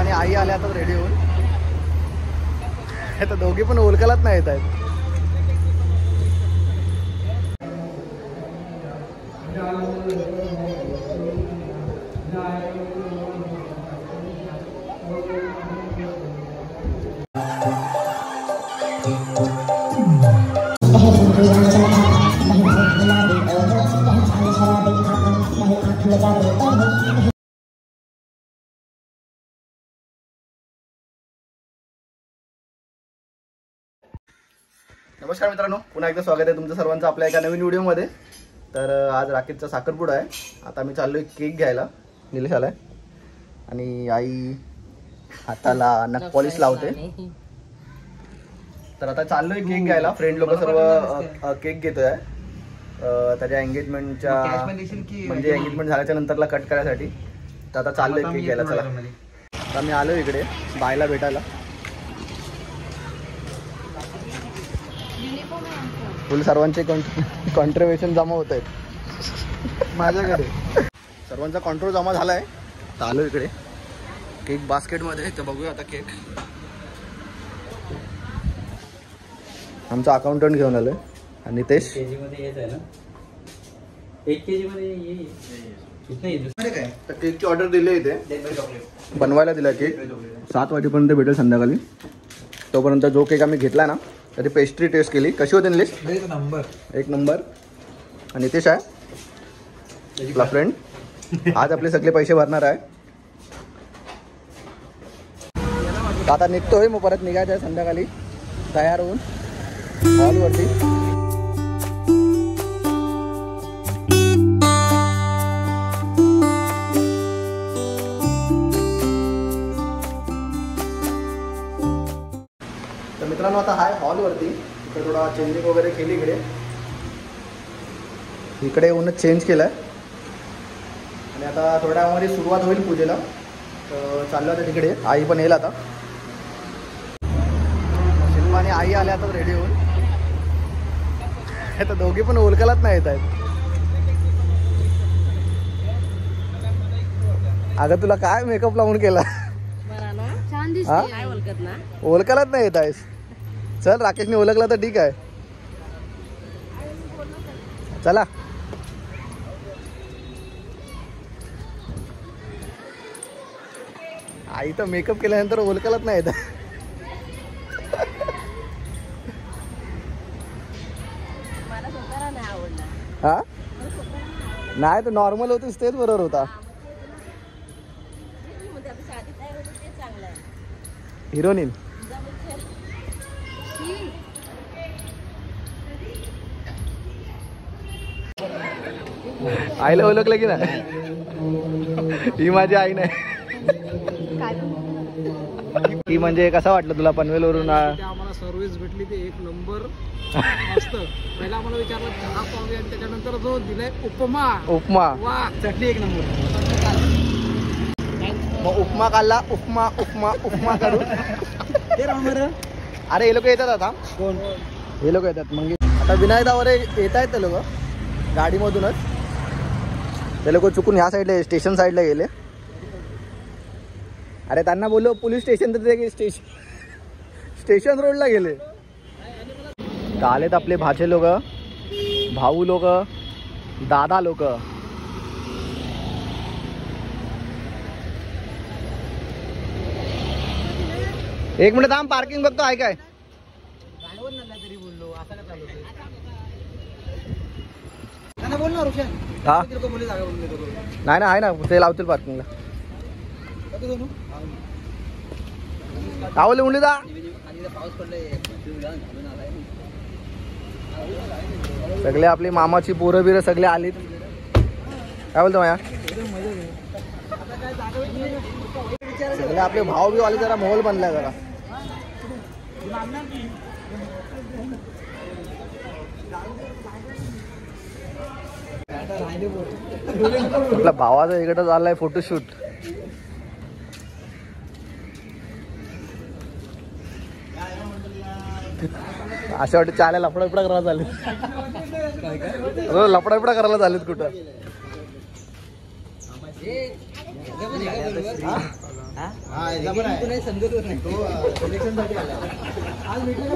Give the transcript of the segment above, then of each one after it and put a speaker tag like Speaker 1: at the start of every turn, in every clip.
Speaker 1: आणि आई आल्या आता रेडी होऊन. तर दोघी पण ओळखायलाच नाही येत आहेत. नमस्कार मित्रांनो, पुन्हा एकदा स्वागत आहे तुमचं सर्वांचं आपल्या एका नवीन व्हिडिओमध्ये. तर आज राकेशचा साखरपुडा आहे. आता मी चाललोय केक घ्यायला. निलेश आलाय आणि आई हाताला नख पॉलिश लावते. तर आता चाललोय केक घ्यायला. फ्रेंड लोक सर्व केक घेतोय त्याच्या एंगेजमेंटच्या, म्हणजे एंगेजमेंट झाल्याच्या नंतरला कट करायसाठी. तर आता चाललोय केक घ्यायला. चला आता मी आलो इकडे बायला भेटायला. फुल सर्वांचे कॉन्ट्रिब्युशन जमा होत आहेत माझ्याकडे. सर्वांचा कॉन्ट्रोल जमा झालाय. तर आलो इकडे केक बास्केटमध्ये. तर बघूया आता केक. आमचा अकाउंटंट घेऊन आलोय आणि नितेश. तर केकची ऑर्डर दिली इथे, बनवायला दिला केक. 7 वाजेपर्यंत भेटेल संध्याकाळी. तोपर्यंत जो केक आम्ही घेतला ना त्याची पेस्ट्री टेस्ट केली. कशी होती निलेश? एक नंबर. आणि नितेश आहे आपला फ्रेंड. आज आपले सगळे पैसे भरणार आहे. आता निघतोय, मग परत निघायचं आहे संध्याकाळी तयार होऊन हॉलवरती. तर मित्रांनो आता हाय हॉलवरती. इकडे थोडा चेंजिंग वगैरे केली. इकडे येऊनच चेंज केलं आहे आणि आता थोड्या वेळामध्ये सुरुवात होईल पूजेला. तर चाललं होतं तिकडे. आई पण येईल आता. शिल्पा आणि आई आल्या आता रेडी होऊन. तर दोघी पण ओळखायलाच नाही येत आहेत. अगं तुला काय मेकअप लावून केला? हा, ओळखायलाच नाही येत आहेस. चल राकेशने ओळखला तर ठीक आहे. चला आई तर मेकअप केल्यानंतर ओळखायलाच नाही येत. हा नाही तर नॉर्मल होतीस तेच बरोबर होता. हिरोईन आईला ओळखलं की नाही? ही माझी आई नाही. ती म्हणजे कसं वाटलं तुला पनवेलवरून?
Speaker 2: आम्हाला सर्व्हिस भेटली ते एक नंबर मस्त. पहिला आम्हाला विचारलं चहा पाहूया आणि त्याच्यानंतर जो दिलाय उपमा वा चटणी एक नंबर.
Speaker 1: मग उपमा काढला. उपमा करू. अरे हे लोक येतात आता. कोण हे लोक येतात? मग आता विनायकदावर येत आहेत ते लोक गाडीमधूनच. ते लोक चुकून ह्या साईडला स्टेशन साईडला गेले. अरे त्यांना बोललो पोलीस स्टेशन, तर ते स्टेशन रोडला गेले. आलेत आपले भाचे लोक, भाऊ लोक, दादा लोक. एक मिनिट थांब, पार्किंग बघतो आहे काय. हा नाही ना, आहे ना, ते लावतील पार्किंगला. आवले म्हणले जा. सगळे आपली मामाची पोरं बिरं सगळे आलीत. काय बोलतो माया? सगळे आपले भाऊ बी आले. जरा माहोल बनलाय जरा. आपल्या भावाचा इकडे झालाय फोटोशूट. अशा वाटत चाल्या लफडा बिपडा करायला चालेल. लफडा बिपडा करायला चालेल कुठं.
Speaker 2: समजतच नाही तो सिलेक्शन साठी आला आज मीटिंग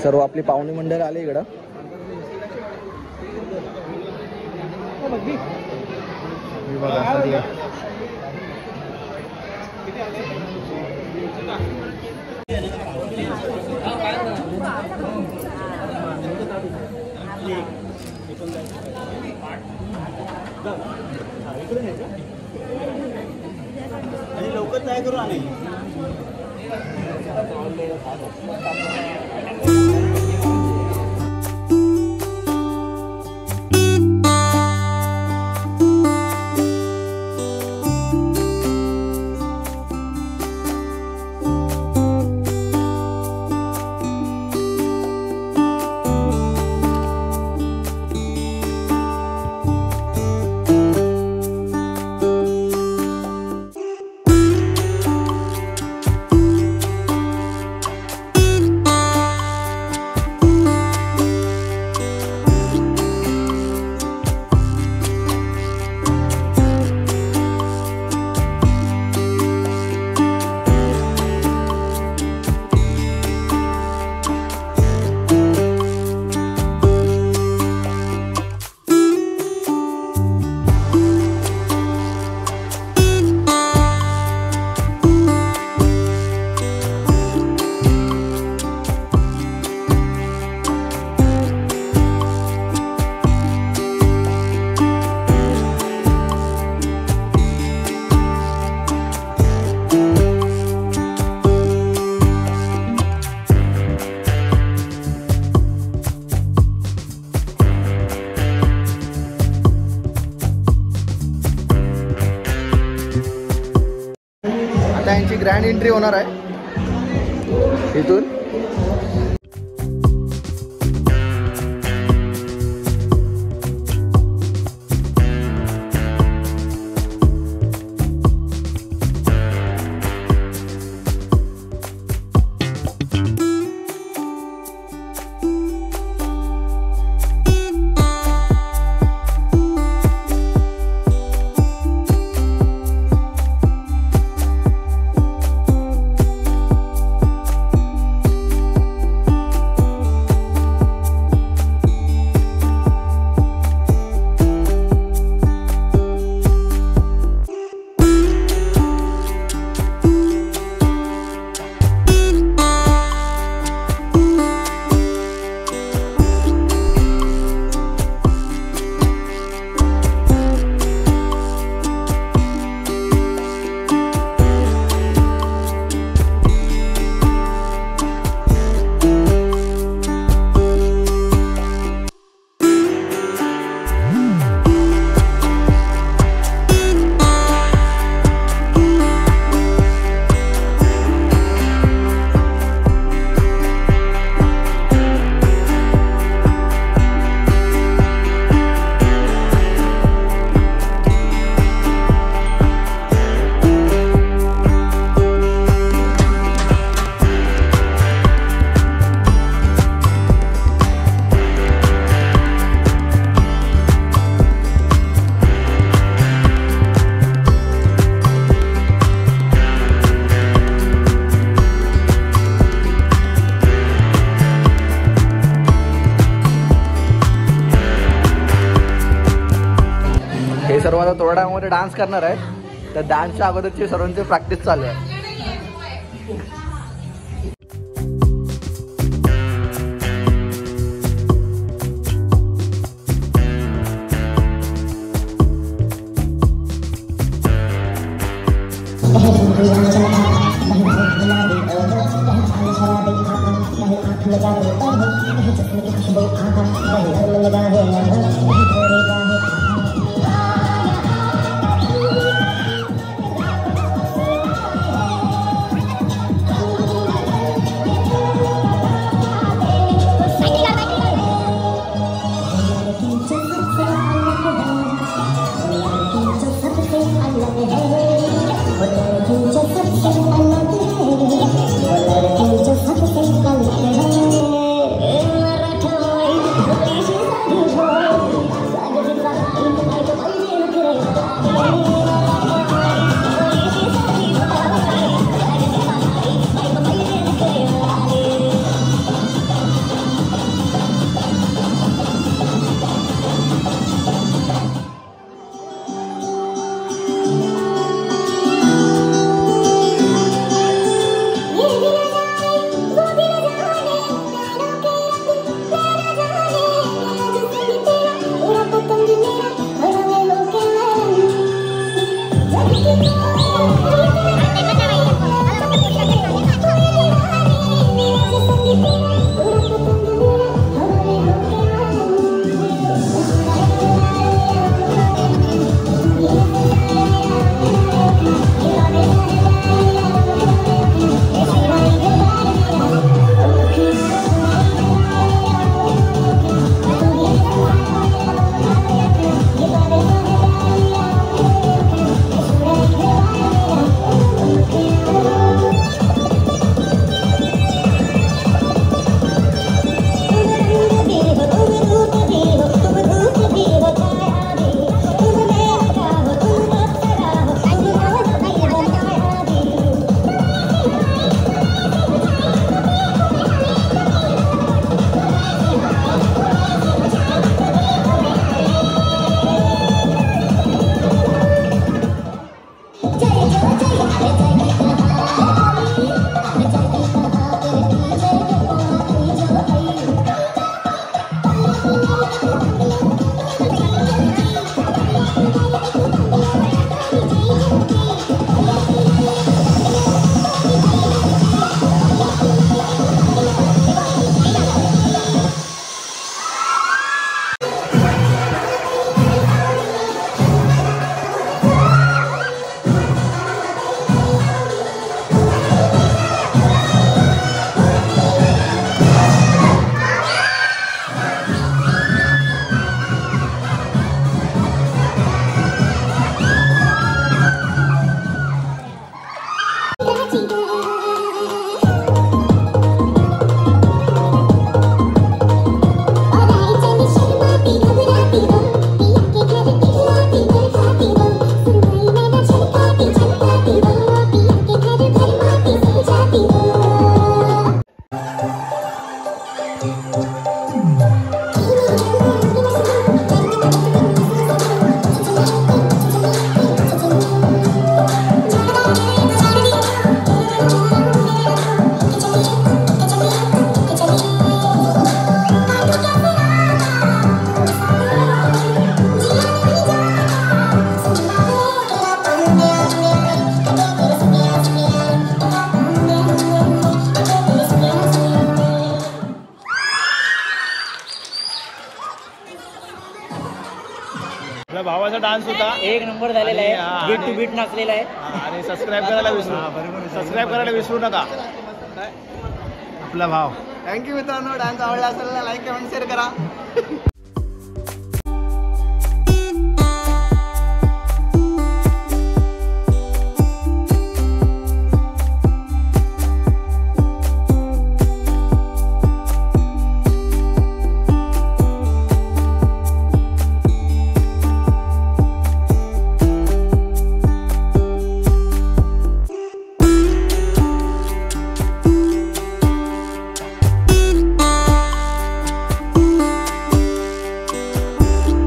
Speaker 1: सर्व आपली पाहुणी मंडळ आले इकडं.
Speaker 2: लवकर तयार करून आले.
Speaker 1: आता यांची ग्रँड एंट्री होणार आहे इथून. आता थोड्या टायमामध्ये डान्स करणार आहे. तर डान्सच्या अगोदरची सर्वांची प्रॅक्टिस चालू आहे.
Speaker 3: आपल्या भावाचा डान्स होता,
Speaker 2: एक नंबर झालेला आहे, बीट टू बीट नाचलेला आहे.
Speaker 3: आणि सबस्क्राईब करायला विसरू नका. आपला भाव.
Speaker 1: थँक्यू मित्रांनो. डान्स आवडला असेल तर लाईक कमेंट शेअर करा.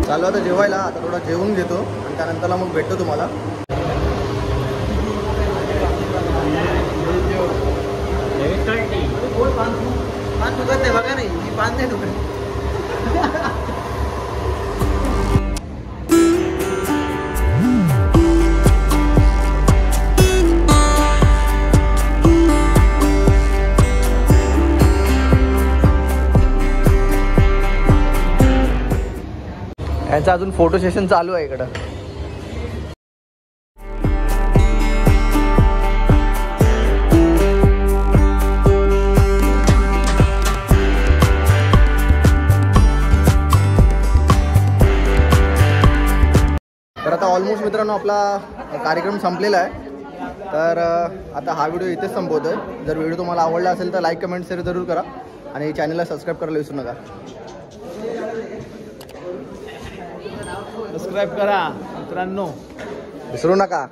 Speaker 1: चालू आता जेवायला. आता थोडा जेवून घेतो. त्यानंतरला मग भेटतो तुम्हाला.
Speaker 2: पान दुखत नाही बघा नाही, ही पान नाही दुखत.
Speaker 1: यांचं अजून फोटो सेशन चालू आहे इकडं. तर आता ऑलमोस्ट मित्रांनो आपला कार्यक्रम संपलेला आहे. तर आता हा व्हिडिओ इथेच संपवतोय. जर व्हिडिओ तुम्हाला आवडला असेल तर लाईक कमेंट शेअर जरूर करा आणि चॅनलला सबस्क्राईब करायला विसरू नका.
Speaker 3: सबस्क्राईब करा मित्रांनो,
Speaker 1: विसरू नका.